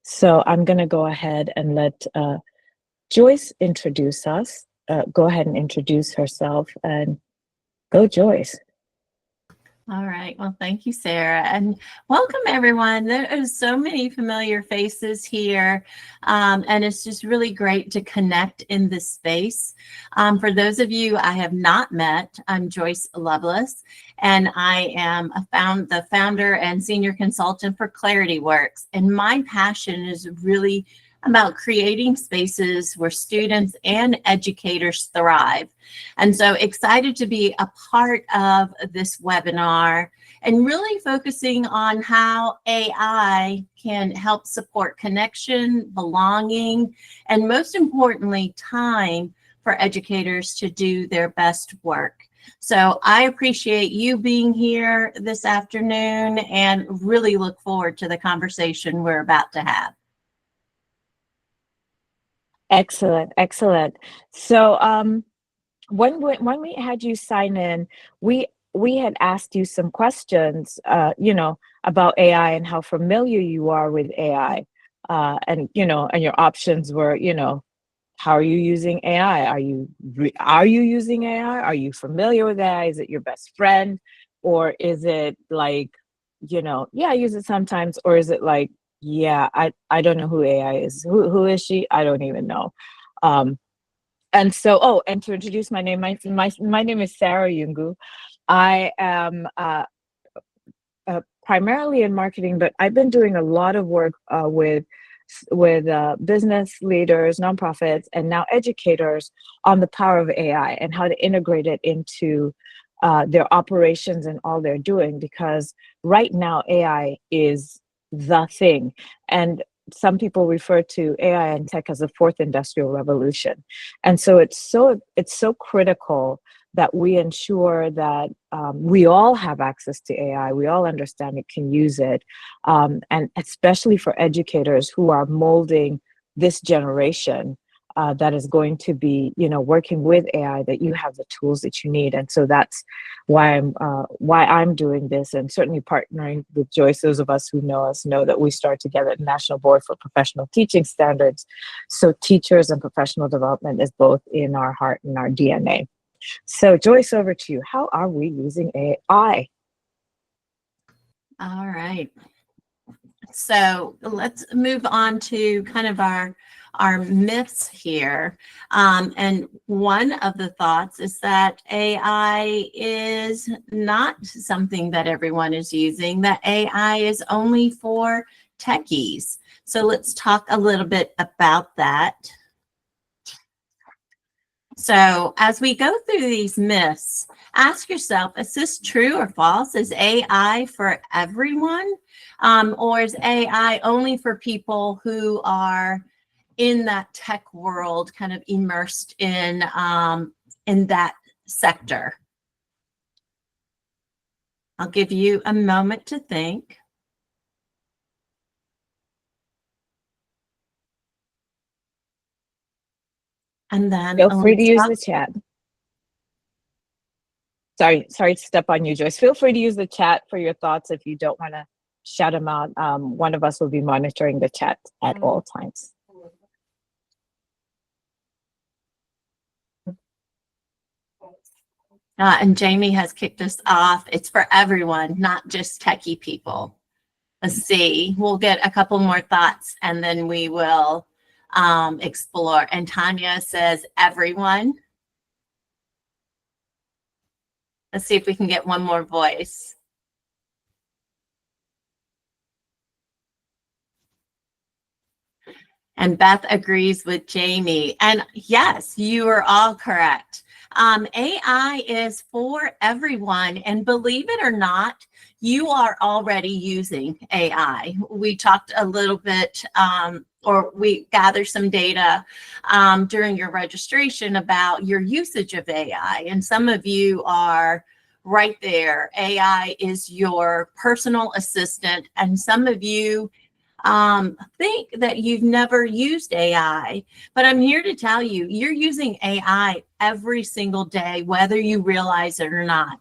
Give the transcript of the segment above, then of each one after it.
So I'm going to go ahead and let Joyce introduce us. Go ahead and introduce herself and go, Joyce. All right. Well, thank you, Sarah. And welcome, everyone. There are so many familiar faces here. And it's just really great to connect in this space. For those of you I have not met, I'm Joyce Loveless, and I am the founder and senior consultant for ClarityWorks. And my passion is really about creating spaces where students and educators thrive. And so excited to be a part of this webinar and really focusing on how AI can help support connection, belonging, and most importantly, time for educators to do their best work. So I appreciate you being here this afternoon and really look forward to the conversation we're about to have. Excellent, excellent. So when we had you sign in, we had asked you some questions, about AI and how familiar you are with AI, and your options were, how are you using AI? Are you using AI? Are you familiar with AI? Is it your best friend, or is it like, yeah, I use it sometimes, or is it like, yeah, I don't know who AI is. Who is she? I don't even know. And so, and to introduce my name, my name is Sarah Oyungu. I am primarily in marketing, but I've been doing a lot of work with business leaders, nonprofits, and now educators on the power of AI and how to integrate it into their operations and all they're doing. Because right now, AI is the thing, and some people refer to AI and tech as the fourth industrial revolution. And so it's so critical that we ensure that we all have access to AI, we all understand it, can use it, and especially for educators who are molding this generation that is going to be, working with AI, that you have the tools that you need. And so that's why I'm doing this, and certainly partnering with Joyce. Those of us who know us know that we started together at the National Board for Professional Teaching Standards. So teachers and professional development is both in our heart and our DNA. So Joyce, over to you. How are we using AI? All right. So let's move on to kind of our myths here. And one of the thoughts is that AI is not something that everyone is using, that AI is only for techies. So let's talk a little bit about that. So as we go through these myths, ask yourself, is this true or false? Is AI for everyone? Or is AI only for people who are in that tech world, kind of immersed in that sector? I'll give you a moment to think. And then feel free to use the chat. Sorry to step on you, Joyce. Feel free to use the chat for your thoughts if you don't want to shout them out. One of us will be monitoring the chat at all times. And Jamie has kicked us off. It's for everyone, not just techie people. Let's see. We'll get a couple more thoughts and then we will explore. And Tanya says everyone. Let's see if we can get one more voice. And Beth agrees with Jamie. And yes, you are all correct. AI is for everyone. And believe it or not, you are already using AI. We talked a little bit, or we gathered some data during your registration about your usage of AI. And some of you are right there. AI is your personal assistant. And some of you think that you've never used AI, but I'm here to tell you, you're using AI every single day, whether you realize it or not.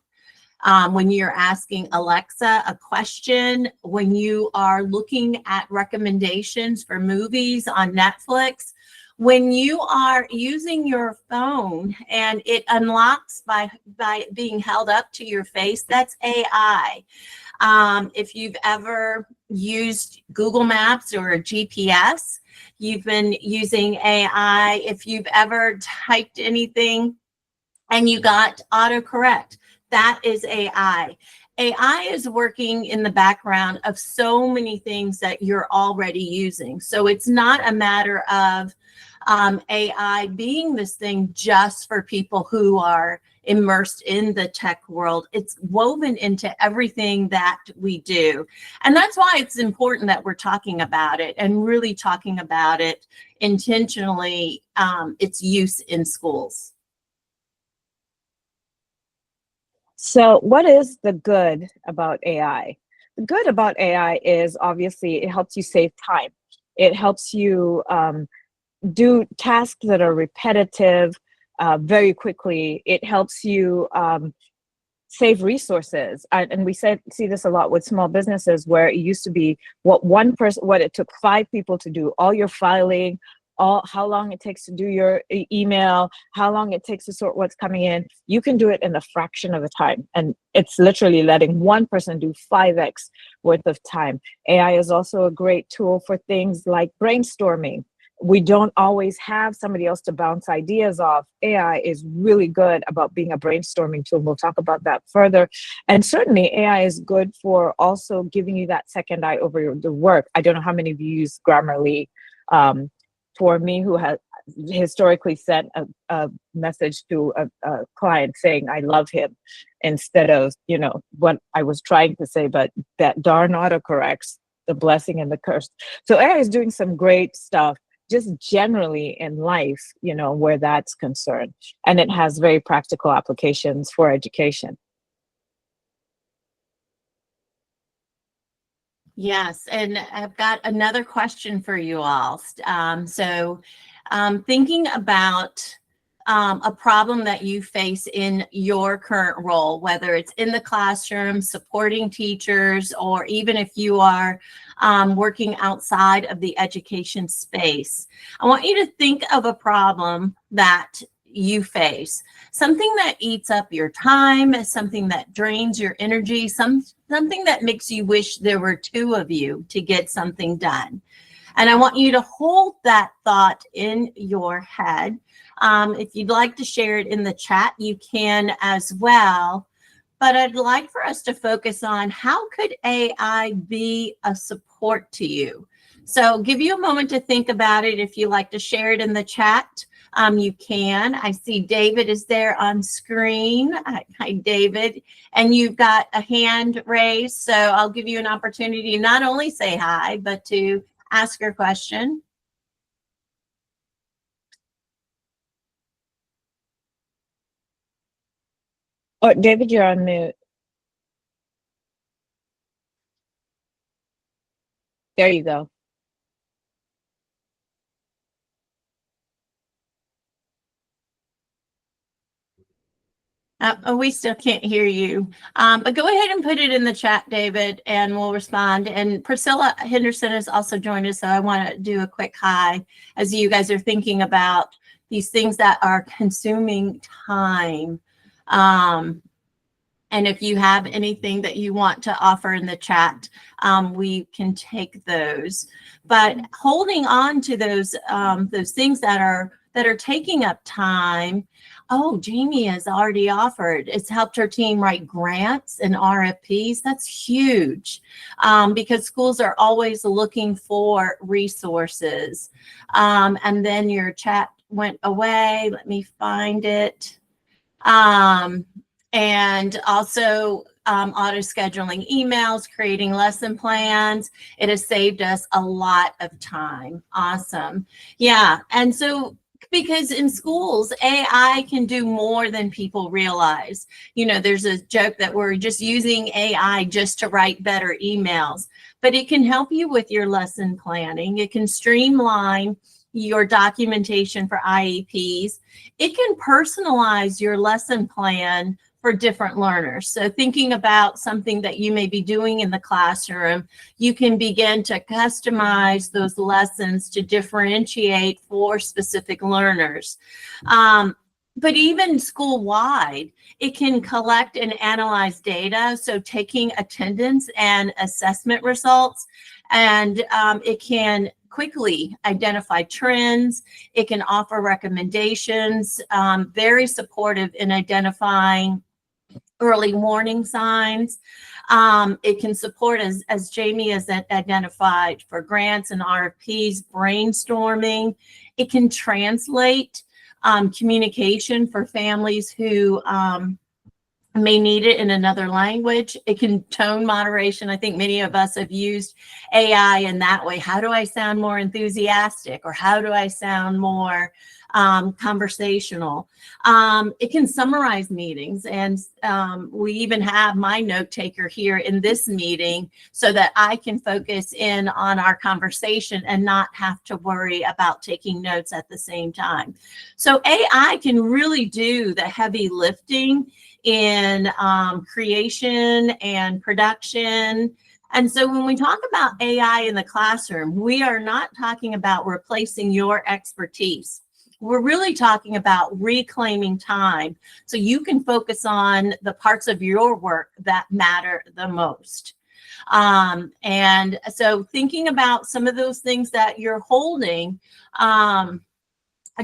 when you're asking Alexa a question, when you are looking at recommendations for movies on Netflix, when you are using your phone and it unlocks by being held up to your face, that's AI. If you've ever used Google Maps or a GPS, you've been using AI. If you've ever typed anything and you got autocorrect, that is AI. AI is working in the background of so many things that you're already using. So it's not a matter of AI being this thing just for people who are immersed in the tech world. It's woven into everything that we do. And that's why it's important that we're talking about it and really talking about it intentionally, its use in schools. So, what is the good about AI? The good about AI is obviously it helps you save time. It helps you do tasks that are repetitive very quickly. It helps you save resources. And we see this a lot with small businesses, where it used to be what it took 5 people to do all your filing, how long it takes to do your email, how long it takes to sort what's coming in. You can do it in a fraction of a time. And it's literally letting one person do 5x worth of time. AI is also a great tool for things like brainstorming. We don't always have somebody else to bounce ideas off. AI is really good about being a brainstorming tool. We'll talk about that further. And certainly AI is good for also giving you that second eye over the work. I don't know how many of you use Grammarly. For me, who has historically sent a message to a client saying I love him instead of, what I was trying to say, but that darn autocorrects, the blessing and the curse. So AI is doing some great stuff just generally in life, where that's concerned. And it has very practical applications for education. Yes, and I've got another question for you all. Thinking about a problem that you face in your current role, whether it's in the classroom, supporting teachers, or even if you are working outside of the education space, I want you to think of a problem that you face, something that eats up your time, something that drains your energy, something that makes you wish there were 2 of you to get something done. And I want you to hold that thought in your head. If you'd like to share it in the chat, you can as well. But I'd like for us to focus on how could AI be a support to you? So give you a moment to think about it. If you like to share it in the chat, you can. I see David is there on screen. Hi, David. And you've got a hand raised. So I'll give you an opportunity to not only say hi, but to ask your question. Oh, David, you're on mute. There you go. We still can't hear you, but go ahead and put it in the chat, David, and we'll respond. And Priscilla Henderson has also joined us, so I want to do a quick hi as you guys are thinking about these things that are consuming time. And if you have anything that you want to offer in the chat, we can take those. But holding on to those things that are taking up time. Oh, Jamie has already offered. It's helped her team write grants and RFPs. That's huge, because schools are always looking for resources. And then your chat went away. Let me find it. And also auto scheduling emails, creating lesson plans. It has saved us a lot of time. Awesome. Yeah. And so, because in schools, AI can do more than people realize. There's a joke that we're just using AI just to write better emails, but it can help you with your lesson planning. It can streamline your documentation for IEPs. It can personalize your lesson plan for different learners. So thinking about something that you may be doing in the classroom, you can begin to customize those lessons to differentiate for specific learners. But even school-wide, it can collect and analyze data. So taking attendance and assessment results, and it can quickly identify trends. It can offer recommendations, very supportive in identifying early warning signs. It can support, as Jamie has identified, for grants and RFPs, brainstorming. It can translate communication for families who may need it in another language. It can tone moderation. I think many of us have used AI in that way. How do I sound more enthusiastic, or how do I sound more conversational? It can summarize meetings, and we even have my note taker here in this meeting so that I can focus in on our conversation and not have to worry about taking notes at the same time. So AI can really do the heavy lifting in creation and production. And so when we talk about AI in the classroom, we are not talking about replacing your expertise. We're really talking about reclaiming time so you can focus on the parts of your work that matter the most. And so thinking about some of those things that you're holding,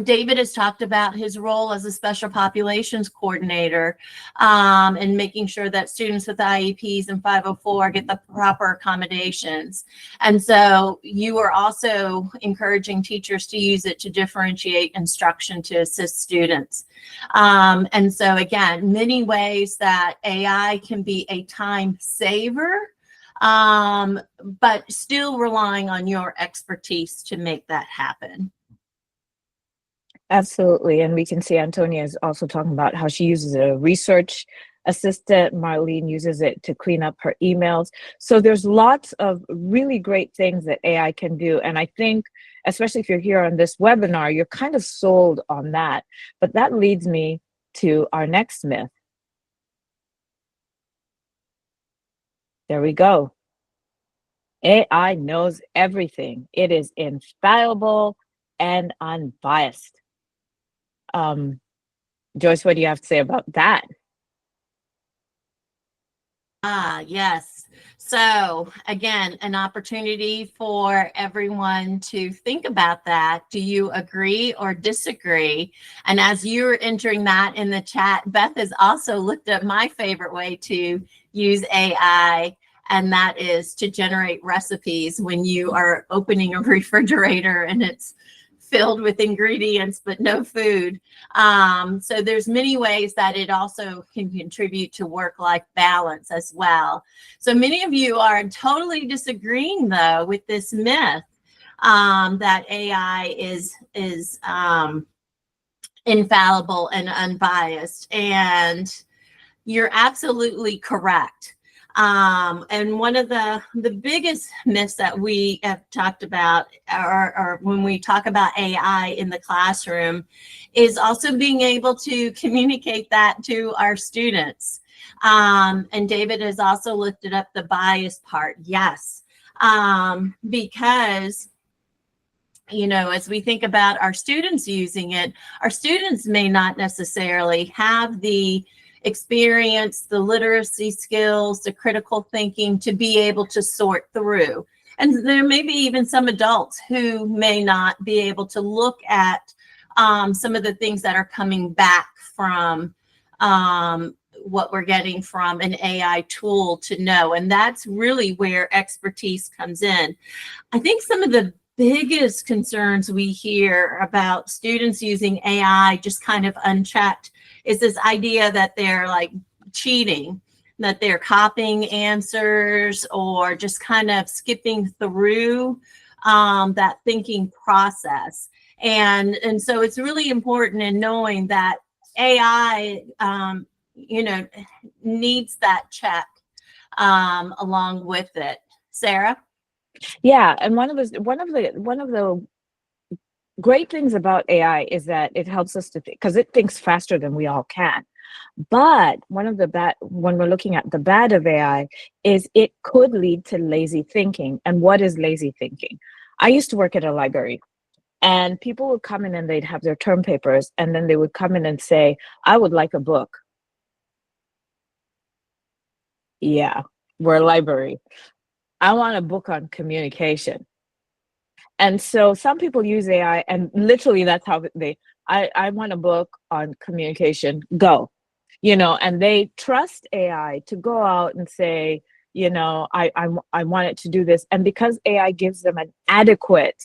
David has talked about his role as a special populations coordinator, and making sure that students with IEPs and 504 get the proper accommodations. And so you are also encouraging teachers to use it to differentiate instruction to assist students. And so again, many ways that AI can be a time saver, but still relying on your expertise to make that happen. Absolutely. And we can see Antonia is also talking about how she uses a research assistant. Marlene uses it to clean up her emails. So there's lots of really great things that AI can do. And I think, especially if you're here on this webinar, you're kind of sold on that. But that leads me to our next myth. There we go. AI knows everything. It is infallible and unbiased. Joyce, what do you have to say about that? Yes. So again, an opportunity for everyone to think about that. Do you agree or disagree? And as you're entering that in the chat, Beth has also looked up my favorite way to use AI, and that is to generate recipes when you are opening a refrigerator and it's filled with ingredients but no food. So there's many ways that it also can contribute to work-life balance as well. So many of you are totally disagreeing though with this myth that AI is infallible and unbiased, and you're absolutely correct. And one of the biggest myths that we have talked about, or when we talk about AI in the classroom, is also being able to communicate that to our students. And David has also lifted up the bias part. Yes, because you know, as we think about our students using it, our students may not necessarily have the experience, the literacy skills, the critical thinking to be able to sort through. And there may be even some adults who may not be able to look at some of the things that are coming back from what we're getting from an AI tool to know. And that's really where expertise comes in. I think some of the biggest concerns we hear about students using AI just kind of unchecked is this idea that they're like cheating, that they're copying answers or just kind of skipping through that thinking process. And so it's really important in knowing that AI, you know, needs that check along with it. Sarah? Yeah, and one of the great things about AI is that it helps us to think, because it thinks faster than we all can. But one of the bad, when we're looking at the bad of AI, is it could lead to lazy thinking. And what is lazy thinking? I used to work at a library, and people would come in and they'd have their term papers, and then they would come in and say, I would like a book. Yeah, we're a library. I want a book on communication. And so some people use AI, and literally that's how I want a book on communication, go. And they trust AI to go out and say, I want it to do this. And because AI gives them an adequate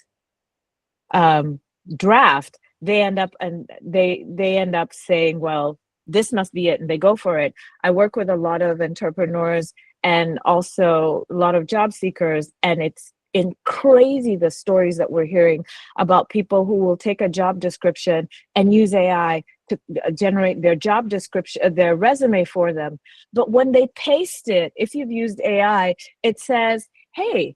um, draft, they end up saying, well, this must be it, and they go for it. I work with a lot of entrepreneurs and also a lot of job seekers, and it's in crazy the stories that we're hearing about people who will take a job description and use AI to generate their job description, their resume for them. But when they paste it, if you've used AI, it says, hey,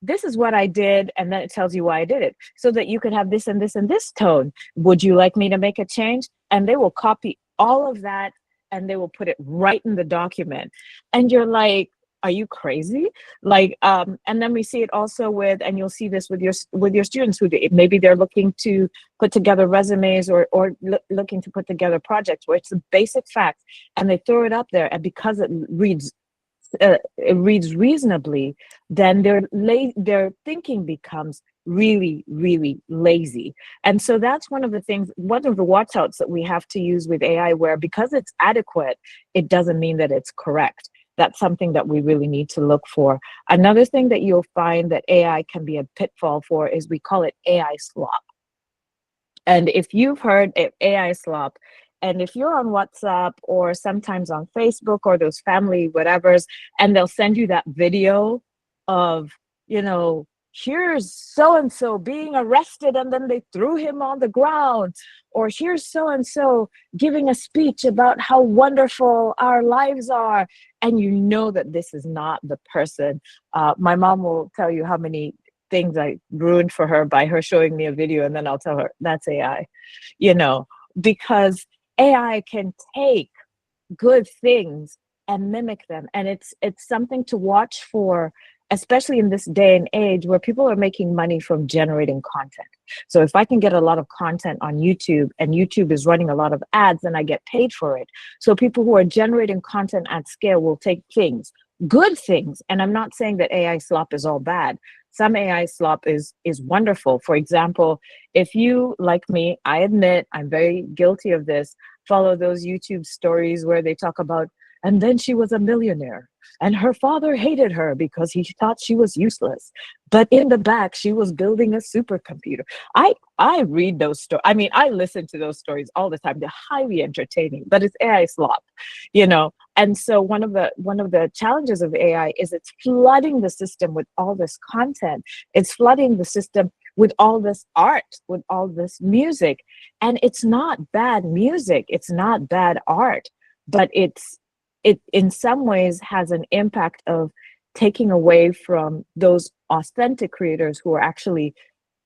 this is what I did, and then it tells you why I did it, so that you could have this and this and this tone. Would you like me to make a change? And they will copy all of that and they will put it right in the document. And you're like, are you crazy? And then we see it also with, and you'll see this with your students who maybe they're looking to put together resumes or looking to put together projects where it's a basic fact, and they throw it up there, and because it reads reasonably, then their thinking becomes really, really lazy. And so that's one of the watch outs that we have to use with AI, where because it's adequate, it doesn't mean that it's correct. That's something that we really need to look for. Another thing that you'll find that AI can be a pitfall for is we call it AI slop. And if you've heard AI slop, and if you're on WhatsApp or sometimes on Facebook or those family whatevers, and they'll send you that video of, here's so and so being arrested and then they threw him on the ground, or here's so and so giving a speech about how wonderful our lives are, and you know that this is not the person. My mom will tell you how many things I ruined for her by her showing me a video, and then I'll tell her that's AI, because AI can take good things and mimic them. And it's something to watch for, especially in this day and age where people are making money from generating content. So if I can get a lot of content on YouTube, and YouTube is running a lot of ads, and I get paid for it. So people who are generating content at scale will take good things. And I'm not saying that AI slop is all bad. Some AI slop is wonderful. For example, if you, like me, I admit I'm very guilty of this, follow those YouTube stories where they talk about, and then she was a millionaire and her father hated her because he thought she was useless. But in the back, she was building a supercomputer. I read those stories. I mean, I listen to those stories all the time. They're highly entertaining, but it's AI slop, And so one of the challenges of AI is it's flooding the system with all this content. It's flooding the system with all this art, with all this music. And it's not bad music. It's not bad art, but it in some ways has an impact of taking away from those authentic creators who are actually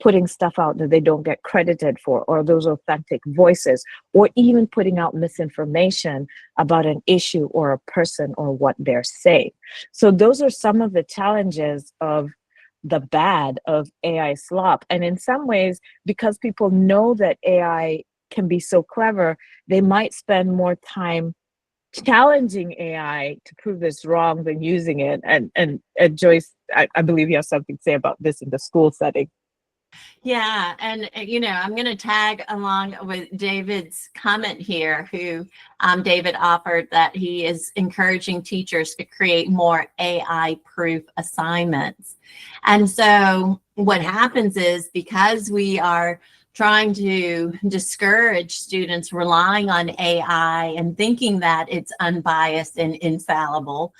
putting stuff out that they don't get credited for, or those authentic voices, or even putting out misinformation about an issue or a person or what they're saying. So those are some of the challenges of the bad of AI slop. And in some ways, because people know that AI can be so clever, they might spend more time challenging AI to prove this wrong than using it. And Joyce, I believe you have something to say about this in the school setting. Yeah, and I'm going to tag along with David's comment here, who David offered that he is encouraging teachers to create more AI-proof assignments. And so what happens is, because we are trying to discourage students relying on AI and thinking that it's unbiased and infallible,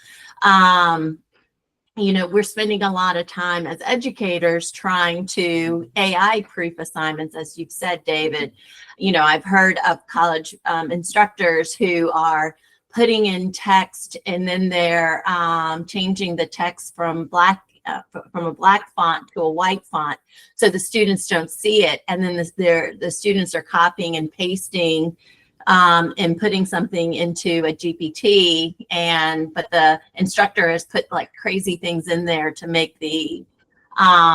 we're spending a lot of time as educators trying to AI-proof assignments, as you've said, David. I've heard of college instructors who are putting in text, and then they're changing the text from a black font to a white font, so the students don't see it. And then the students are copying and pasting in putting something into a GPT, but the instructor has put like crazy things in there to make the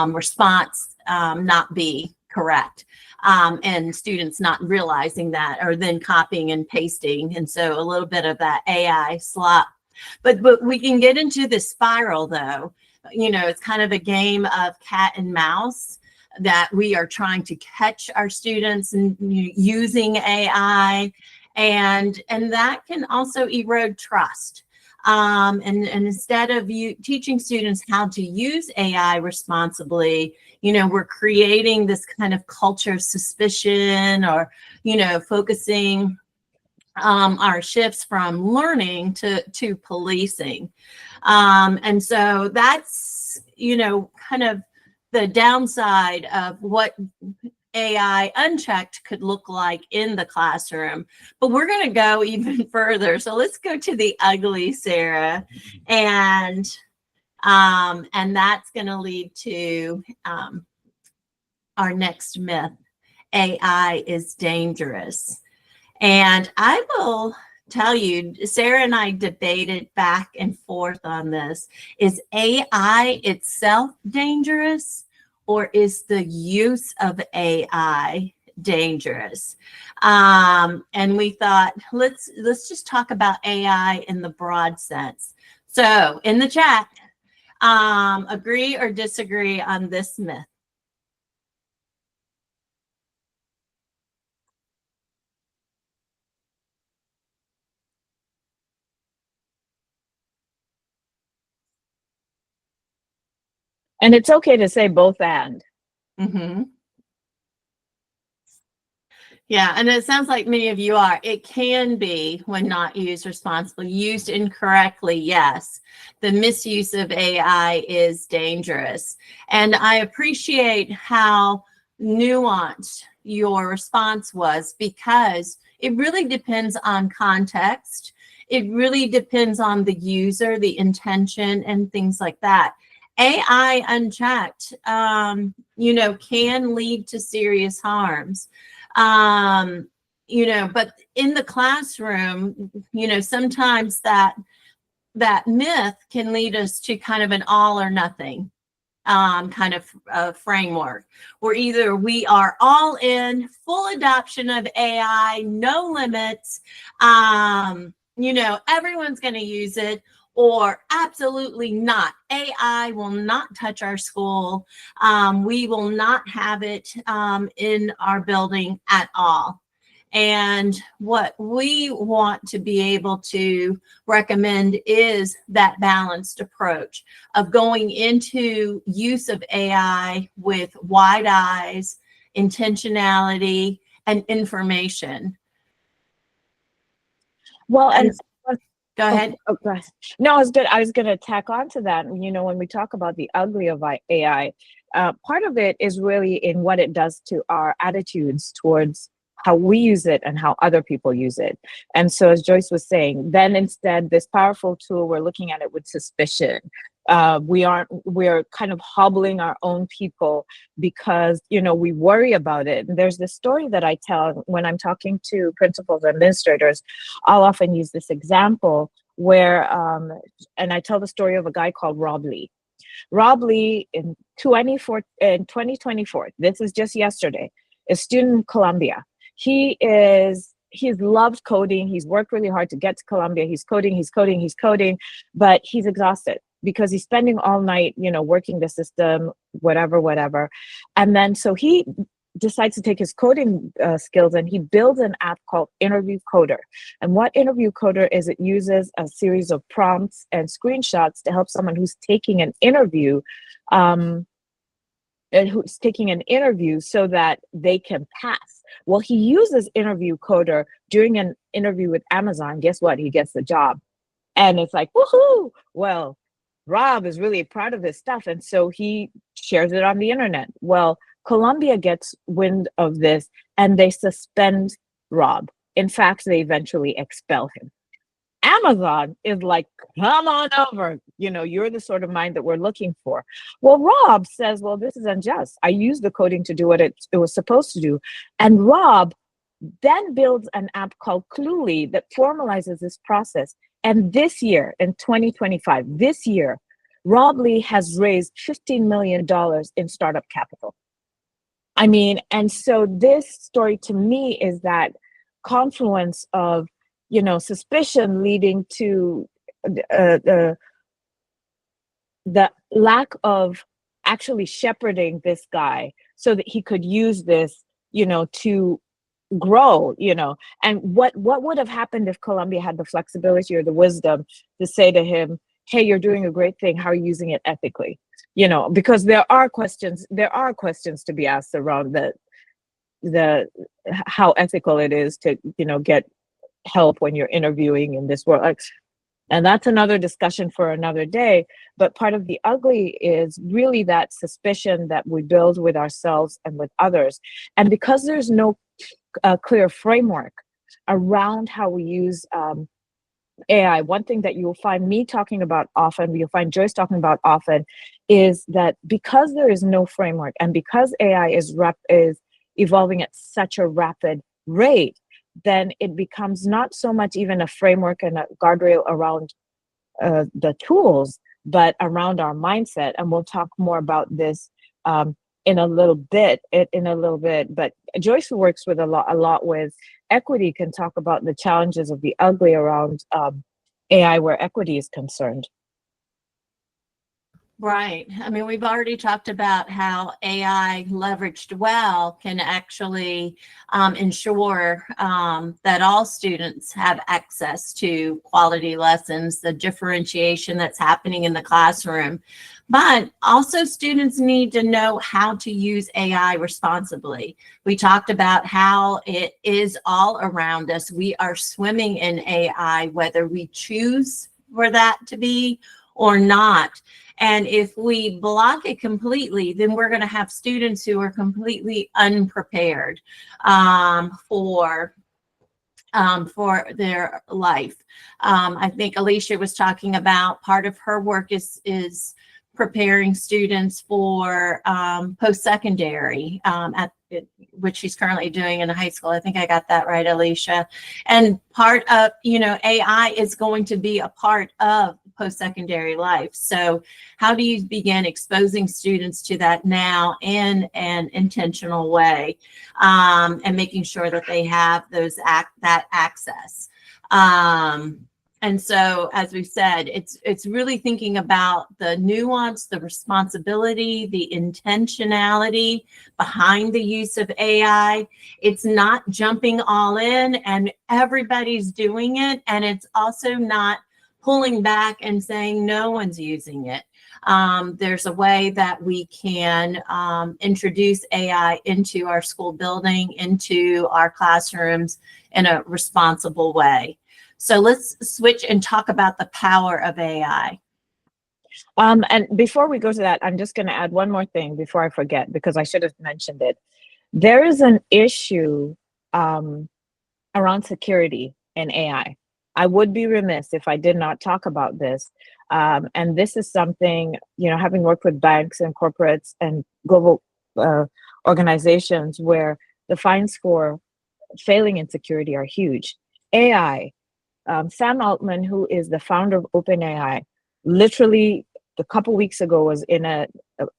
response not be correct. And students not realizing that, or then copying and pasting. And so a little bit of that AI slop. But we can get into the spiral though. You know, it's kind of a game of cat and mouse, that we are trying to catch our students and using AI, and that can also erode trust. And instead of you teaching students how to use AI responsibly, you know, we're creating this kind of culture of suspicion, or, you know, focusing our shifts from learning to policing. And so that's, you know, kind of the downside of what AI unchecked could look like in the classroom. But we're going to go even further. So let's go to the ugly, Sarah. And that's going to lead to our next myth. AI is dangerous. And I will tell you, Sarah and I debated back and forth on this. Is AI itself dangerous, or is the use of AI dangerous? And we thought, let's just talk about AI in the broad sense. So in the chat, agree or disagree on this myth? And it's okay to say both and. Mm-hmm. Yeah, and it sounds like many of you are. It can be, when not used responsibly, used incorrectly, yes. The misuse of AI is dangerous. And I appreciate how nuanced your response was, because it really depends on context. It really depends on the user, the intention, and things like that. AI unchecked, you know, can lead to serious harms. You know, but in the classroom, you know, sometimes that myth can lead us to kind of an all or nothing kind of framework, where either we are all in, full adoption of AI, no limits, you know, everyone's going to use it, or absolutely not. AI will not touch our school. We will not have it in our building at all. And what we want to be able to recommend is that balanced approach of going into use of AI with wide eyes, intentionality, and information. Well, and go ahead. Go ahead. No, I was going to tack on to that. You know, when we talk about the ugly of AI, part of it is really in what it does to our attitudes towards how we use it and how other people use it. And so, as Joyce was saying, then instead, this powerful tool, we're looking at it with suspicion. We're kind of hobbling our own people because, you know, we worry about it. And there's this story that I tell when I'm talking to principals and administrators. I'll often use this example where, and I tell the story of a guy called Rob Lee. Rob Lee in 2024, this is just yesterday, a student in Columbia. He's loved coding. He's worked really hard to get to Columbia. He's coding, but he's exhausted because he's spending all night, you know, working the system, whatever. And then so he decides to take his coding skills, and he builds an app called Interview Coder. And what Interview Coder is, it uses a series of prompts and screenshots to help someone who's taking an interview so that they can pass. Well, he uses Interview Coder during an interview with Amazon. Guess what? He gets the job. And it's like, woohoo! Well, Rob is really proud of his stuff, and so he shares it on the internet. Well, Columbia gets wind of this, and they suspend Rob. In fact, they eventually expel him. Amazon is like, come on over. You know, you're the sort of mind that we're looking for. Well, Rob says, well, this is unjust. I used the coding to do what it was supposed to do. And Rob then builds an app called Cluely that formalizes this process. And this year, in 2025, this year, Rob Lee has raised $15 million in startup capital. I mean, and so this story to me is that confluence of, suspicion leading to the lack of actually shepherding this guy so that he could use this, to grow, and what would have happened if Colombia had the flexibility or the wisdom to say to him, hey, you're doing a great thing, how are you using it ethically? Because there are questions to be asked around the how ethical it is to, get help when you're interviewing in this world. And that's another discussion for another day. But part of the ugly is really that suspicion that we build with ourselves and with others. And because there's no clear framework around how we use AI, one thing that you'll find me talking about often, you'll find Joyce talking about often, is that because there is no framework and because AI is evolving at such a rapid rate, then it becomes not so much even a framework and a guardrail around the tools, but around our mindset. And we'll talk more about this in a little bit. But Joyce, who works with a lot with equity, can talk about the challenges of the ugly around AI where equity is concerned. Right. I mean, we've already talked about how AI leveraged well can actually ensure that all students have access to quality lessons, the differentiation that's happening in the classroom. But also students need to know how to use AI responsibly. We talked about how it is all around us. We are swimming in AI, whether we choose for that to be or not. And if we block it completely, then we're going to have students who are completely unprepared for their life. I think Alicia was talking about part of her work is preparing students for post-secondary, which she's currently doing in high school. I think I got that right, Alicia. And part of, AI is going to be a part of post-secondary life. So how do you begin exposing students to that now in an intentional way, and making sure that they have that access? And so, as we said, it's really thinking about the nuance, the responsibility, the intentionality behind the use of AI. It's not jumping all in and everybody's doing it. And it's also not pulling back and saying no one's using it. There's a way that we can introduce AI into our school building, into our classrooms in a responsible way. So let's switch and talk about the power of AI. And before we go to that, I'm just going to add one more thing before I forget, because I should have mentioned it. There is an issue around security in AI. I would be remiss if I did not talk about this. And this is something, having worked with banks and corporates and global organizations where the fines for failing in security are huge. AI, Sam Altman, who is the founder of OpenAI, literally a couple weeks ago was in a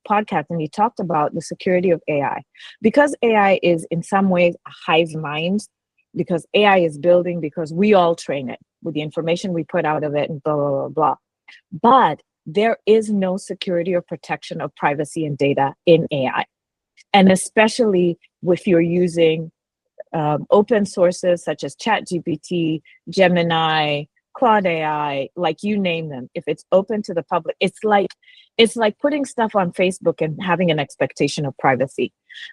podcast and he talked about the security of AI. Because AI is in some ways a hive mind, because AI is building because we all train it with the information we put out of it and blah, blah, blah, blah. But there is no security or protection of privacy and data in AI. And especially if you're using open sources such as ChatGPT, Gemini, Claude AI, like you name them. If it's open to the public, it's like putting stuff on Facebook and having an expectation of privacy.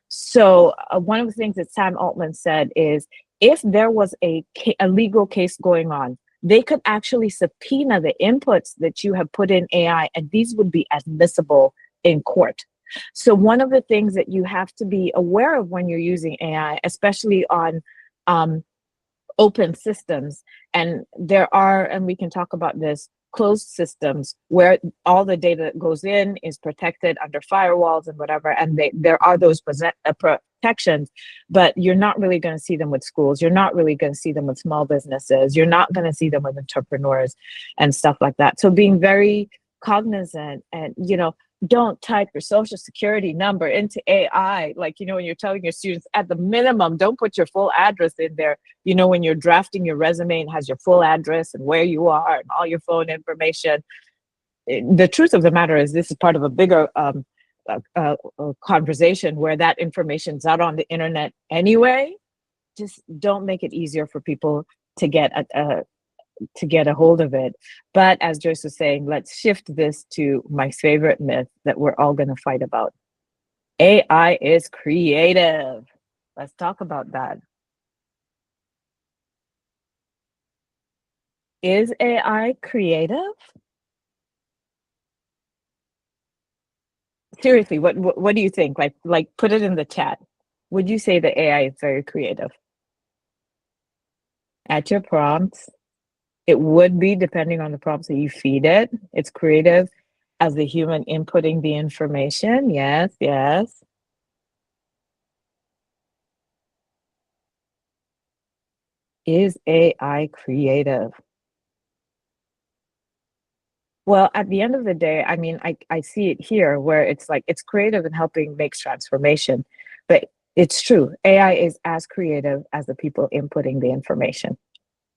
So one of the things that Sam Altman said is, if there was a legal case going on, they could actually subpoena the inputs that you have put in AI, and these would be admissible in court. So one of the things that you have to be aware of when you're using AI, especially on open systems, and there are, and we can talk about this, closed systems where all the data that goes in is protected under firewalls and whatever, and there are those protections, but you're not really going to see them with schools. You're not really going to see them with small businesses. You're not going to see them with entrepreneurs and stuff like that. So being very cognizant and, don't type your social security number into AI. Like, when you're telling your students at the minimum, don't put your full address in there. When you're drafting your resume and has your full address and where you are and all your phone information. The truth of the matter is this is part of a bigger conversation where that information's out on the internet anyway. Just don't make it easier for people to get a hold of it. But as Joyce was saying, let's shift this to my favorite myth that we're all going to fight about. AI is creative. Let's talk about that. Is AI creative? Seriously, what do you think? Like put it in the chat. Would you say that AI is very creative? At your prompts, it would be, depending on the prompts that you feed it. It's creative as the human inputting the information. Yes, yes. Is AI creative? Well, at the end of the day, I mean, I see it here where it's like it's creative in helping make transformation. But it's true. AI is as creative as the people inputting the information.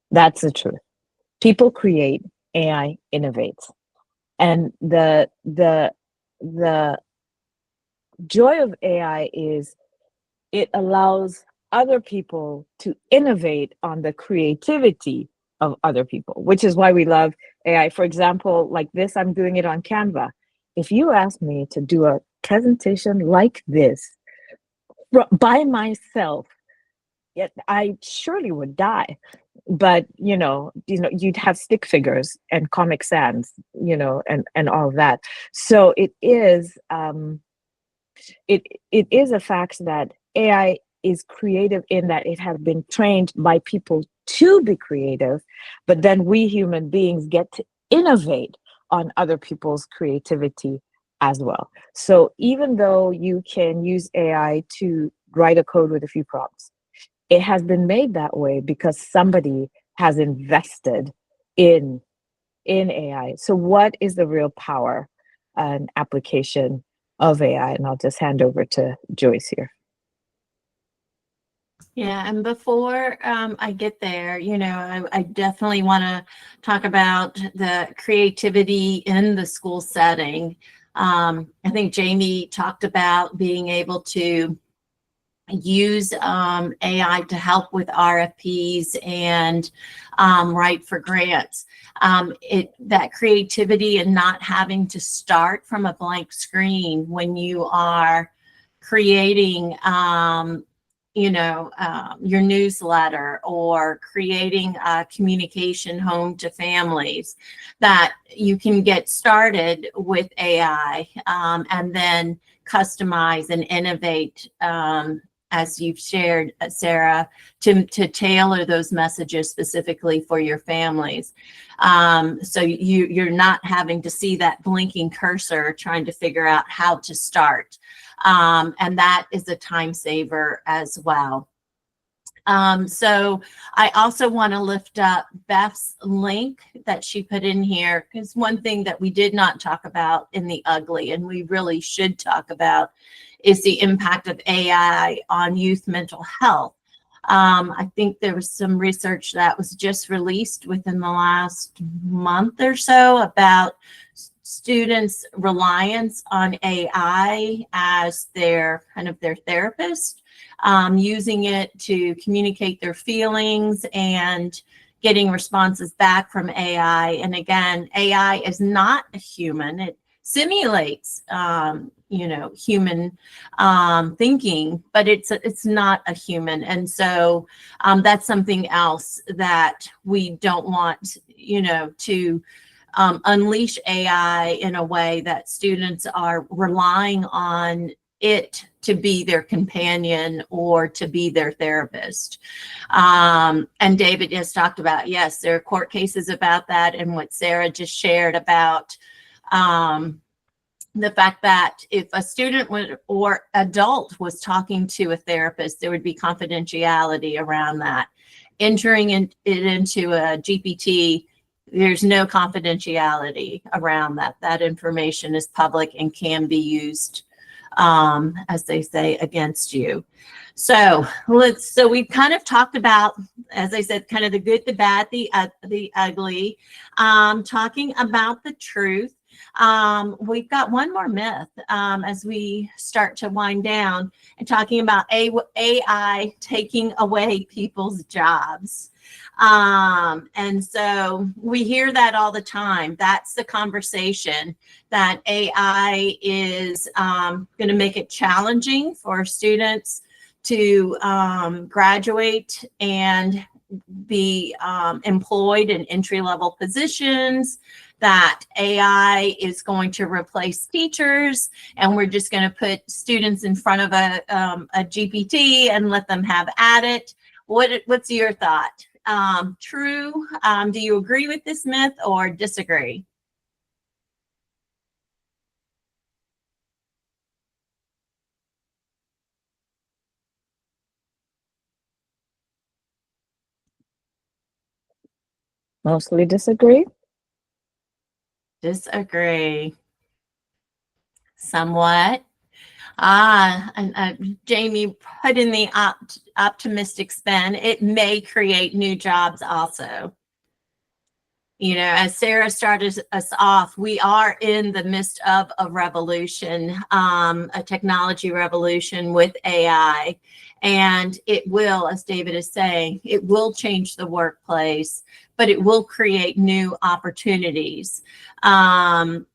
That's the truth. People create, AI innovates. And the joy of AI is it allows other people to innovate on the creativity of other people, which is why we love AI. For example, like this, I'm doing it on Canva. If you ask me to do a presentation like this by myself, yet I surely would die. But you'd have stick figures and Comic Sans, and all of that. So it is a fact that AI is creative in that it has been trained by people to be creative, but then we human beings get to innovate on other people's creativity as well. So even though you can use AI to write a code with a few prompts, it has been made that way because somebody has invested in AI. So what is the real power and application of AI? And I'll just hand over to Joyce here. Yeah, and before I get there, I definitely want to talk about the creativity in the school setting. I think Jamie talked about being able to use AI to help with RFPs and write for grants. That creativity and not having to start from a blank screen when you are creating your newsletter or creating a communication home to families, that you can get started with AI and then customize and innovate, as you've shared, Sarah, to tailor those messages specifically for your families. So you're not having to see that blinking cursor trying to figure out how to start. And that is a time saver as well. So I also want to lift up Beth's link that she put in here, because one thing that we did not talk about in the ugly, and we really should talk about, is the impact of AI on youth mental health. I think there was some research that was just released within the last month or so about students' reliance on AI as their therapist, using it to communicate their feelings and getting responses back from AI. And again, AI is not a human. It simulates, human thinking, but it's not a human. And so that's something else that we don't want, to unleash AI in a way that students are relying on it to be their companion or to be their therapist. And David has talked about, yes, there are court cases about that, and what Sarah just shared about the fact that if a student or adult was talking to a therapist, there would be confidentiality around that. Entering it into a GPT, there's no confidentiality around that. That information is public and can be used, as they say, against you. So we've kind of talked about, as I said, kind of the good, the bad, the ugly, talking about the truth. We've got one more myth as we start to wind down, and talking about AI taking away people's jobs. And so we hear that all the time. That's the conversation, that AI is going to make it challenging for students to graduate and be employed in entry-level positions, that AI is going to replace teachers, and we're just going to put students in front of a GPT and let them have at it. What's your thought? True? Do you agree with this myth or disagree? Mostly disagree. Disagree. Somewhat. And Jamie put in the optimistic spin. It may create new jobs also. You know, as Sarah started us off, we are in the midst of a revolution, a technology revolution with AI. And it will, as David is saying, it will change the workplace, but it will create new opportunities. And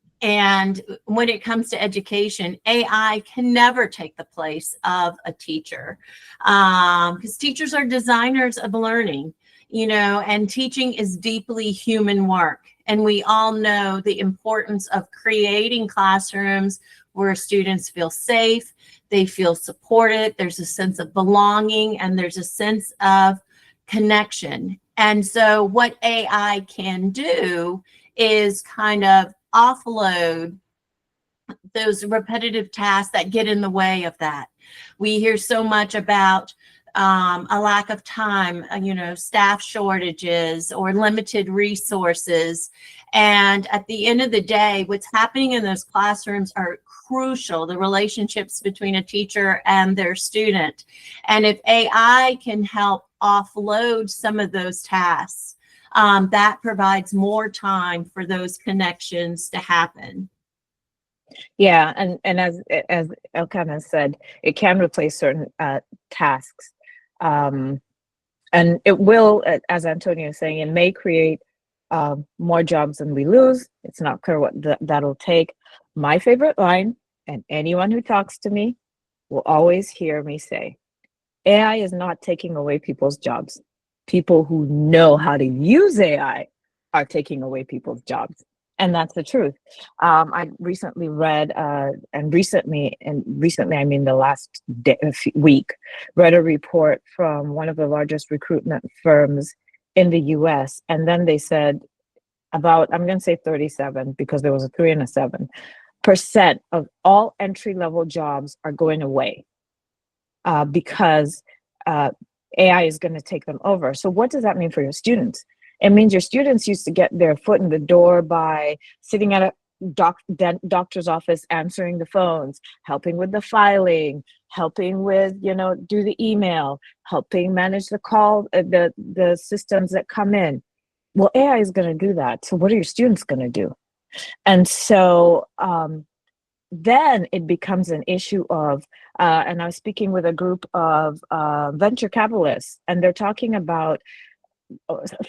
when it comes to education, AI can never take the place of a teacher, because teachers are designers of learning, you know, and teaching is deeply human work. And we all know the importance of creating classrooms where students feel safe, they feel supported, there's a sense of belonging, and there's a sense of connection. And so what AI can do is kind of offload those repetitive tasks that get in the way of that. We hear so much about a lack of time, you know, staff shortages or limited resources. And at the end of the day, what's happening in those classrooms are crucial, the relationships between a teacher and their student. And if AI can help offload some of those tasks, that provides more time for those connections to happen. Yeah, and as Alchemist said, it can replace certain tasks, and it will, as Antonio is saying, it may create more jobs than we lose. It's not clear what that'll take. My favorite line, and anyone who talks to me will always hear me say, AI is not taking away people's jobs. People who know how to use AI are taking away people's jobs. And that's the truth. I recently read, and recently I mean the last week, read a report from one of the largest recruitment firms in the US. And then they said about, I'm going to say 37, because there was a 3 and a 7% of all entry-level jobs are going away because AI is going to take them over. So what does that mean for your students? It means your students used to get their foot in the door by sitting at a doctor's office, answering the phones, helping with the filing, helping with, you know, do the email, helping manage the call, the systems that come in. Well, AI is going to do that. So what are your students going to do? And so then it becomes an issue of, and I was speaking with a group of venture capitalists, and they're talking about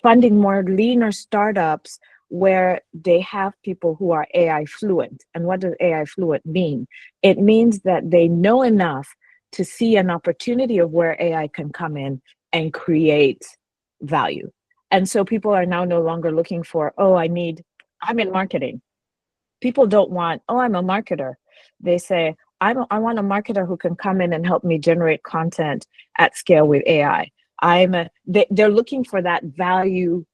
funding more leaner startups where they have people who are AI fluent. And what does AI fluent mean? It means that they know enough to see an opportunity of where AI can come in and create value. And so people are now no longer looking for, oh, I'm in marketing. People don't want, oh, I'm a marketer. They say, I want a marketer who can come in and help me generate content at scale with AI. They're looking for that value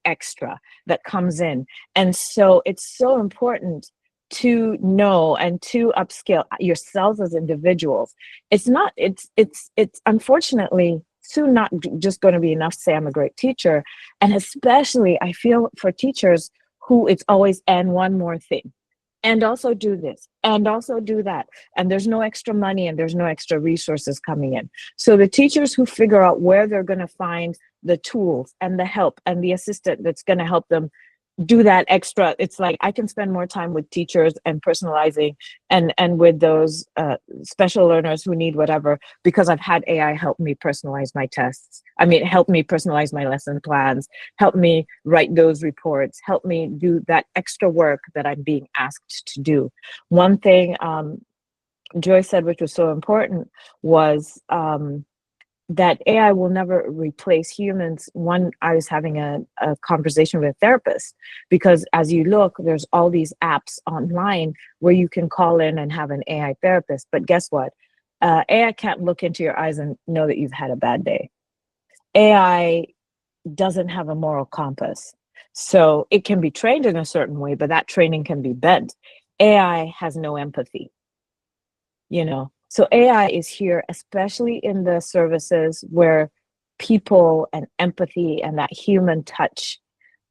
extra that comes in. And so it's so important to know and to upskill yourselves as individuals. It's unfortunately soon not just going to be enough to say I'm a great teacher. And especially I feel for teachers who it's always and one more thing, and also do this and also do that, and there's no extra money and there's no extra resources coming in. So the teachers who figure out where they're going to find the tools and the help and the assistant that's going to help them do that extra, it's like I can spend more time with teachers and personalizing and with those special learners who need whatever, because I've had AI help me personalize my tests. I mean, help me personalize my lesson plans, help me write those reports, help me do that extra work that I'm being asked to do. One thing Joyce said, which was so important, was that AI will never replace humans. One, I was having a conversation with a therapist, because as you look, there's all these apps online where you can call in and have an AI therapist. But guess what? AI can't look into your eyes and know that you've had a bad day. AI doesn't have a moral compass. So it can be trained in a certain way, but that training can be bent. AI has no empathy, you know. So AI is here, especially in the services where people and empathy and that human touch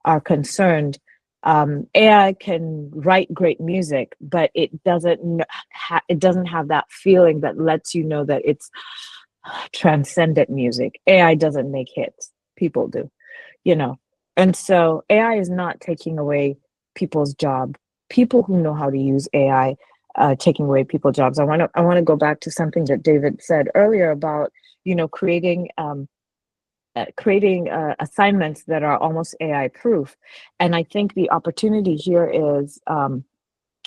are concerned. AI can write great music, but it doesn't have that feeling that lets you know that it's transcendent music. AI doesn't make hits; people do, you know. And so AI is not taking away people's job. People who know how to use AI taking away people's jobs. I want to go back to something that David said earlier about, you know, creating assignments that are almost AI proof. And I think the opportunity here is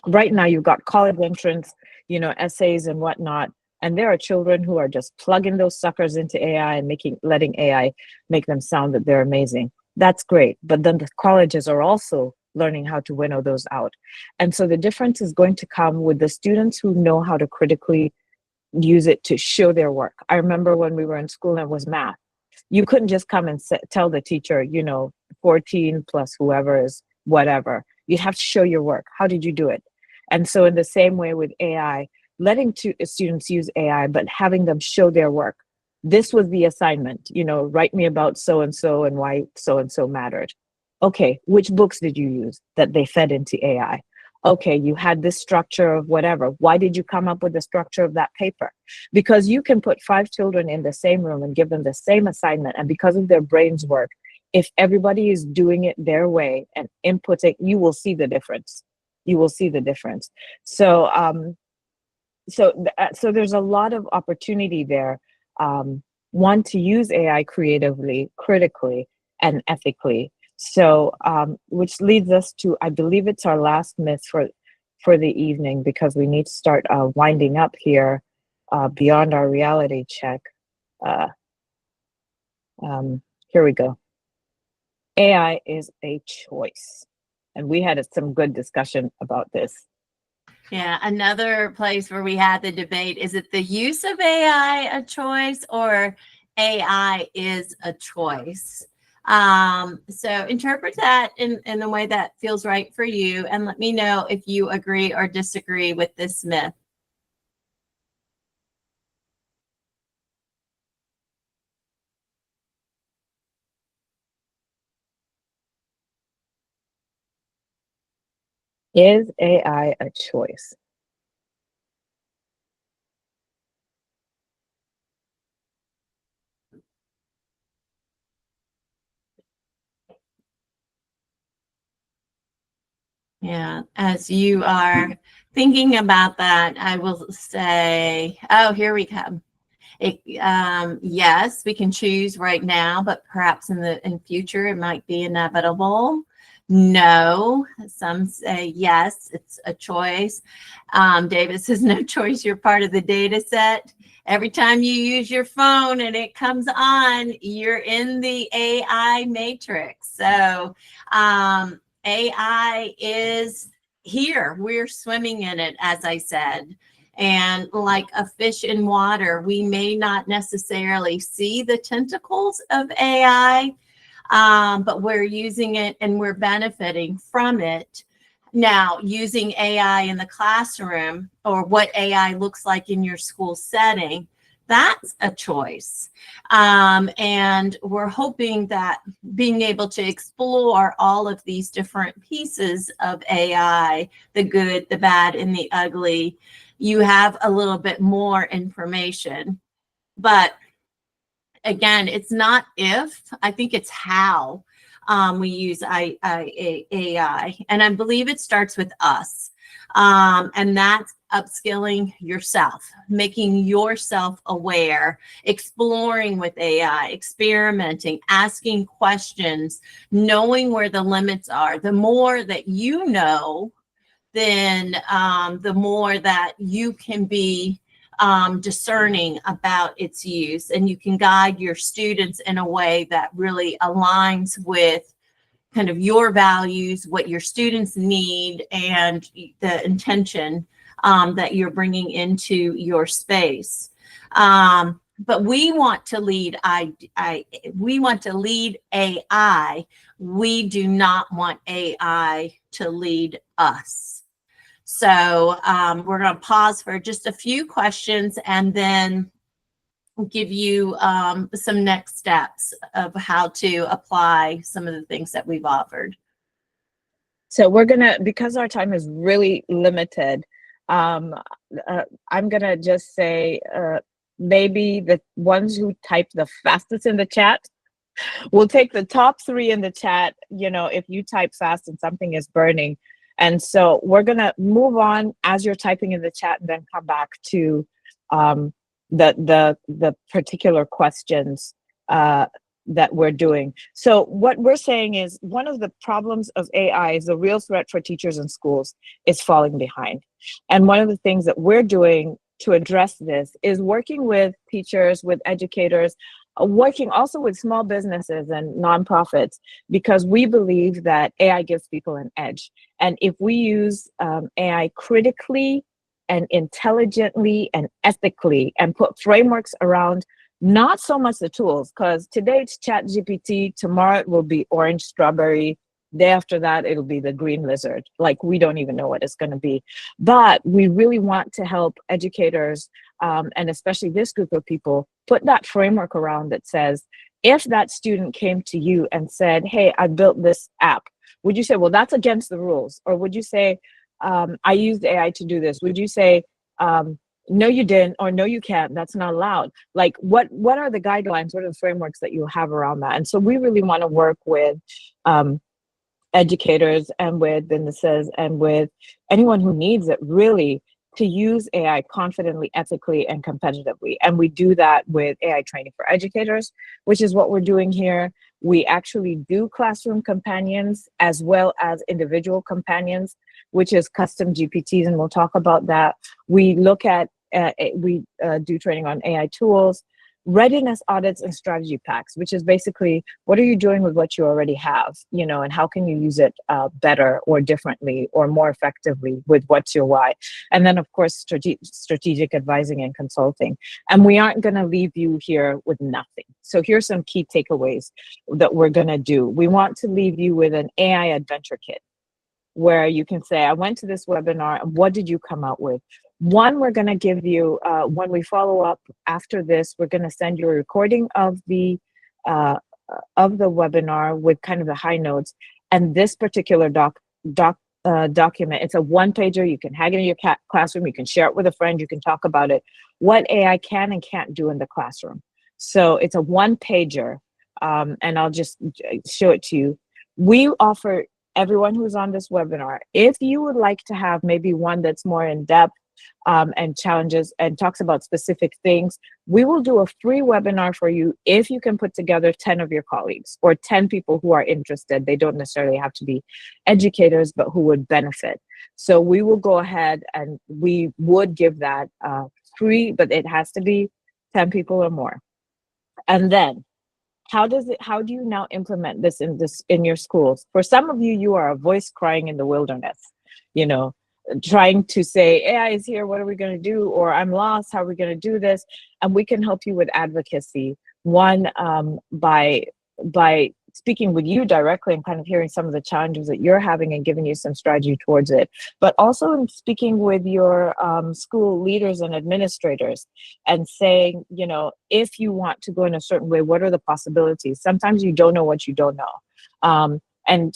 right now you've got college entrance, you know, essays and whatnot. And there are children who are just plugging those suckers into AI and letting AI make them sound that they're amazing. That's great. But then the colleges are also learning how to winnow those out. And so the difference is going to come with the students who know how to critically use it to show their work. I remember when we were in school and it was math. You couldn't just come and tell the teacher, you know, 14 plus whoever is whatever. You'd have to show your work. How did you do it? And so in the same way with AI, letting students use AI, but having them show their work. This was the assignment, you know, write me about so-and-so and why so-and-so mattered. Okay, which books did you use that they fed into AI? Okay, you had this structure of whatever. Why did you come up with the structure of that paper? Because you can put 5 children in the same room and give them the same assignment, and because of their brains work, if everybody is doing it their way and inputting, you will see the difference. You will see the difference. So, so there's a lot of opportunity there. One, to use AI creatively, critically, and ethically. So, which leads us to, I believe it's our last myth for the evening, because we need to start winding up here beyond our reality check. Here we go. AI is a choice. And we had some good discussion about this. Yeah, another place where we had the debate, is it the use of AI a choice, or AI is a choice? So interpret that in the way that feels right for you, and let me know if you agree or disagree with this myth. Is AI a choice? Yeah, as you are thinking about that, I will say, oh, here we come. Yes, we can choose right now, but perhaps in future it might be inevitable. No, some say yes, it's a choice. David says no choice, you're part of the data set. Every time you use your phone and it comes on, you're in the AI matrix. So AI is here. We're swimming in it, as I said. And like a fish in water, we may not necessarily see the tentacles of AI, but we're using it and we're benefiting from it. Now, using AI in the classroom, or what AI looks like in your school setting, that's a choice. And we're hoping that being able to explore all of these different pieces of AI, the good, the bad, and the ugly, you have a little bit more information. But again, it's not if, I think it's how we use AI. And I believe it starts with us. And that's upskilling yourself, making yourself aware, exploring with AI, experimenting, asking questions, knowing where the limits are. The more that you know, then the more that you can be discerning about its use, and you can guide your students in a way that really aligns with kind of your values, what your students need, and the intention that you're bringing into your space. But we want to lead we want to lead AI. We do not want AI to lead us. So we're going to pause for just a few questions and then give you some next steps of how to apply some of the things that we've offered. So we're gonna, because our time is really limited, I'm gonna just say maybe the ones who type the fastest in the chat, we'll take the top 3 in the chat, you know, if you type fast and something is burning. And so we're gonna move on as you're typing in the chat and then come back to the particular questions that we're doing. So what we're saying is, one of the problems of AI is the real threat for teachers and schools is falling behind. And one of the things that we're doing to address this is working with teachers, with educators, working also with small businesses and nonprofits, because we believe that AI gives people an edge. And if we use AI critically and intelligently and ethically, and put frameworks around not so much the tools, because today it's Chat GPT, tomorrow it will be orange strawberry, day after that it'll be the green lizard. Like, we don't even know what it's going to be. But we really want to help educators, and especially this group of people, put that framework around that says, if that student came to you and said, hey, I built this app, would you say, well, that's against the rules? Or would you say, I used AI to do this? Would you say, no, you didn't, or no, you can't, that's not allowed? Like, what are the guidelines, what are the frameworks that you have around that? And so we really want to work with educators and with businesses and with anyone who needs it, really, to use AI confidently, ethically, and competitively. And we do that with AI training for educators, which is what we're doing here. We actually do classroom companions as well as individual companions, which is custom GPTs, and we'll talk about that. We look at, we do training on AI tools, readiness audits, and strategy packs, which is basically, what are you doing with what you already have, you know, and how can you use it better or differently or more effectively with what's your why? And then, of course, strategic advising and consulting. And we aren't going to leave you here with nothing. So here's some key takeaways that we're going to do. We want to leave you with an AI adventure kit, where you can say, I went to this webinar, and what did you come out with? One, we're going to give you, when we follow up after this, we're going to send you a recording of the webinar with kind of the high notes. And this particular document, it's a one-pager. You can hang it in your classroom. You can share it with a friend. You can talk about it, what AI can and can't do in the classroom. So it's a one-pager, and I'll just show it to you. We offer everyone who's on this webinar, if you would like to have maybe one that's more in depth, and challenges and talks about specific things, we will do a free webinar for you if you can put together 10 of your colleagues or 10 people who are interested. They don't necessarily have to be educators, but who would benefit. So we will go ahead and we would give that free, but it has to be 10 people or more. And then how do you now implement this in your schools? For some of you, you are a voice crying in the wilderness, you know, trying to say, AI is here, what are we going to do? Or I'm lost, how are we going to do this? And we can help you with advocacy. One, by speaking with you directly and kind of hearing some of the challenges that you're having and giving you some strategy towards it, but also in speaking with your school leaders and administrators and saying, you know, if you want to go in a certain way, what are the possibilities? Sometimes you don't know what you don't know. And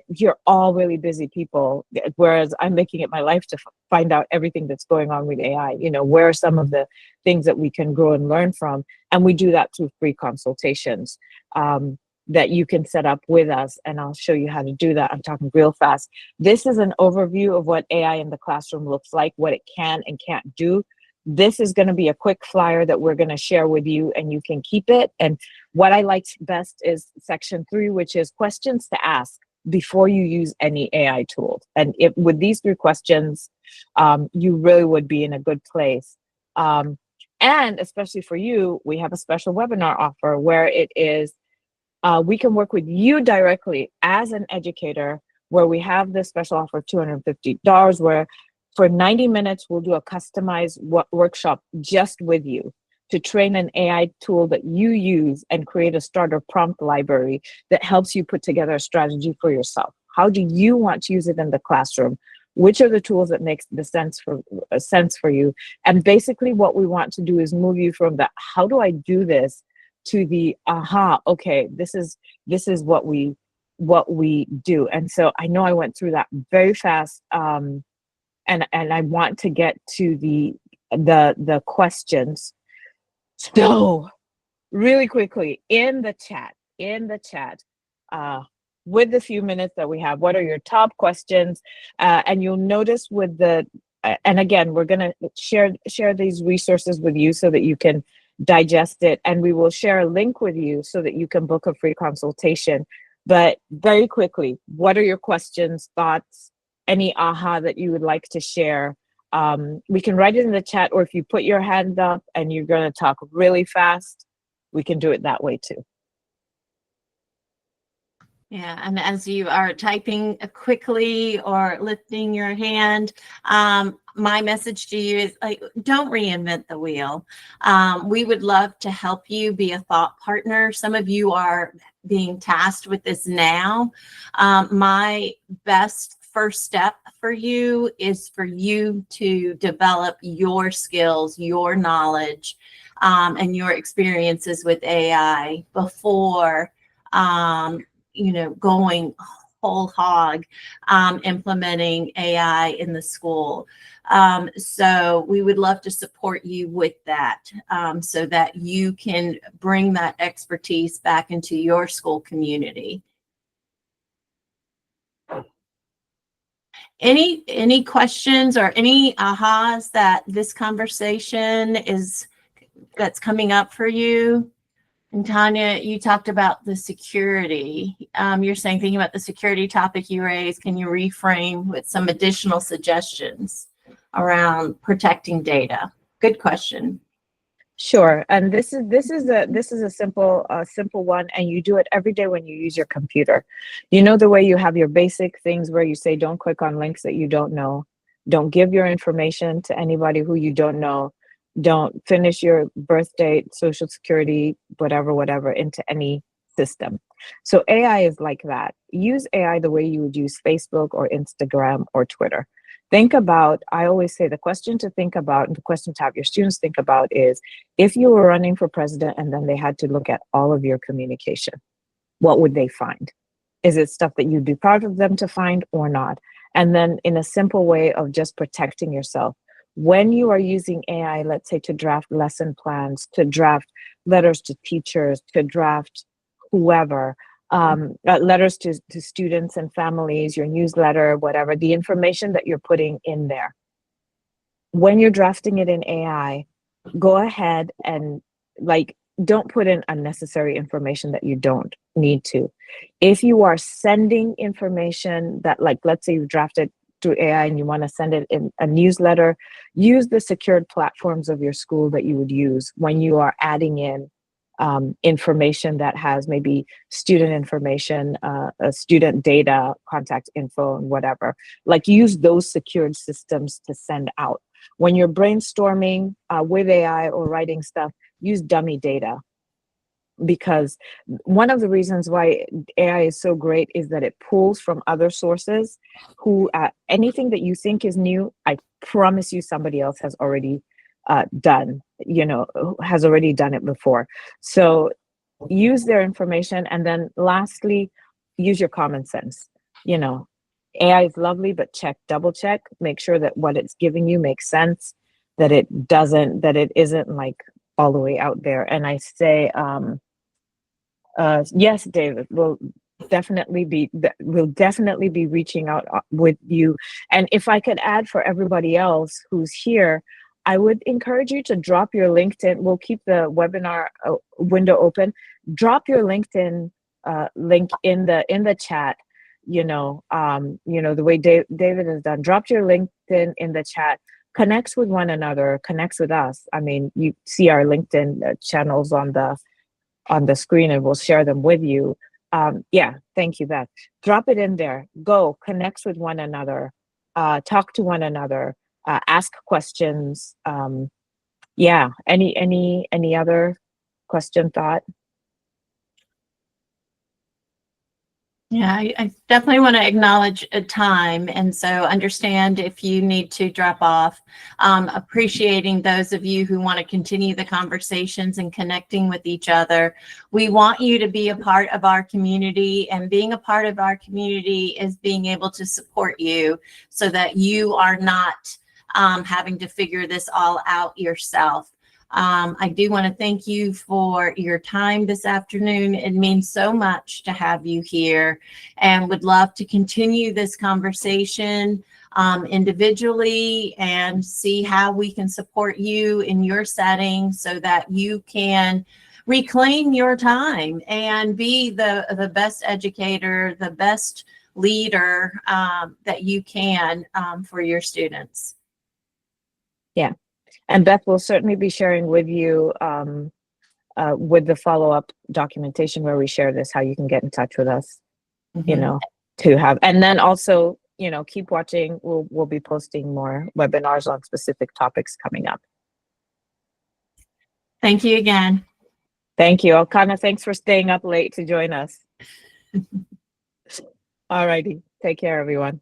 you're all really busy people, whereas I'm making it my life to find out everything that's going on with AI. You know, where are some of the things that we can grow and learn from? And we do that through free consultations that you can set up with us, and I'll show you how to do that. I'm talking real fast. This is an overview of what AI in the classroom looks like, what it can and can't do. This is going to be a quick flyer that we're going to share with you, and you can keep it. And what I liked best is section 3, which is questions to ask before you use any AI tools. And with these 3 questions, you really would be in a good place. And especially for you, we have a special webinar offer where it is, we can work with you directly as an educator, where we have this special offer of $250, where for 90 minutes, we'll do a customized workshop just with you to train an AI tool that you use and create a starter prompt library that helps you put together a strategy for yourself. How do you want to use it in the classroom? Which are the tools that makes the sense for you? And basically what we want to do is move you from the, how do I do this, to the, aha, okay, this is what we do. And so I know I went through that very fast. And I want to get to the questions. So really quickly, in the chat, with the few minutes that we have, what are your top questions? And you'll notice with the, and again, we're gonna share these resources with you so that you can digest it, and we will share a link with you so that you can book a free consultation. But very quickly, what are your questions, thoughts, any aha that you would like to share? We can write it in the chat, or if you put your hand up and you're going to talk really fast, we can do it that way too. Yeah, and as you are typing quickly or lifting your hand, my message to you is, like, don't reinvent the wheel. We would love to help you be a thought partner. Some of you are being tasked with this now. My best first step for you is for you to develop your skills, your knowledge, and your experiences with AI before going whole hog, implementing AI in the school. So we would love to support you with that, so that you can bring that expertise back into your school community. Any questions or any ahas that this conversation that's coming up for you? And Tanya, you talked about the security. You're saying, thinking about the security topic you raised, can you reframe with some additional suggestions around protecting data? Good question. Sure, and this is a simple one, and you do it every day when you use your computer. You know, the way you have your basic things where you say, don't click on links that you don't know, don't give your information to anybody who you don't know, don't finish your birth date, social security, whatever into any system. So AI is like that. Use AI the way you would use Facebook or Instagram or Twitter. Think about, I always say the question to think about, and the question to have your students think about is, if you were running for president and then they had to look at all of your communication, what would they find? Is it stuff that you'd be proud of them to find or not? And then in a simple way of just protecting yourself, when you are using AI, let's say to draft lesson plans, to draft letters to teachers, to draft whoever, letters to students and families, your newsletter, whatever, the information that you're putting in there. When you're drafting it in AI, go ahead and don't put in unnecessary information that you don't need to. If you are sending information that, let's say you drafted through AI and you want to send it in a newsletter, use the secured platforms of your school that you would use when you are adding in information that has maybe student information, student data, contact info, and whatever. Use those secured systems to send out. When you're brainstorming with AI or writing stuff, use dummy data. because one of the reasons why AI is so great is that it pulls from other sources who anything that you think is new, I promise you somebody else has already done, has already done it before. So use their information. And then lastly, use your common sense. AI is lovely, but double check, make sure that what it's giving you makes sense, that it isn't like all the way out there. And I say, yes, David, we'll definitely be reaching out with you. And if I could add for everybody else who's here, I would encourage you to drop your LinkedIn. We'll keep the webinar window open. Drop your LinkedIn link in the chat. The way David has done. Drop your LinkedIn in the chat. Connects with one another. Connects with us. I mean, you see our LinkedIn channels on the screen, and we'll share them with you. Yeah, thank you, Beth. Drop it in there. Go connects with one another. Talk to one another. Ask questions. Yeah. Any other question, thought? Yeah, I definitely want to acknowledge a time, and so understand if you need to drop off. Appreciating those of you who want to continue the conversations and connecting with each other. We want you to be a part of our community, and being a part of our community is being able to support you so that you are not having to figure this all out yourself. I do want to thank you for your time this afternoon. It means so much to have you here, and would love to continue this conversation individually and see how we can support you in your setting so that you can reclaim your time and be the best educator, the best leader that you can for your students. Yeah. And Beth will certainly be sharing with you with the follow-up documentation where we share this, how you can get in touch with us, to have. And then also, keep watching. We'll be posting more webinars on specific topics coming up. Thank you again. Thank you. Alkana, thanks for staying up late to join us. All righty. Take care, everyone.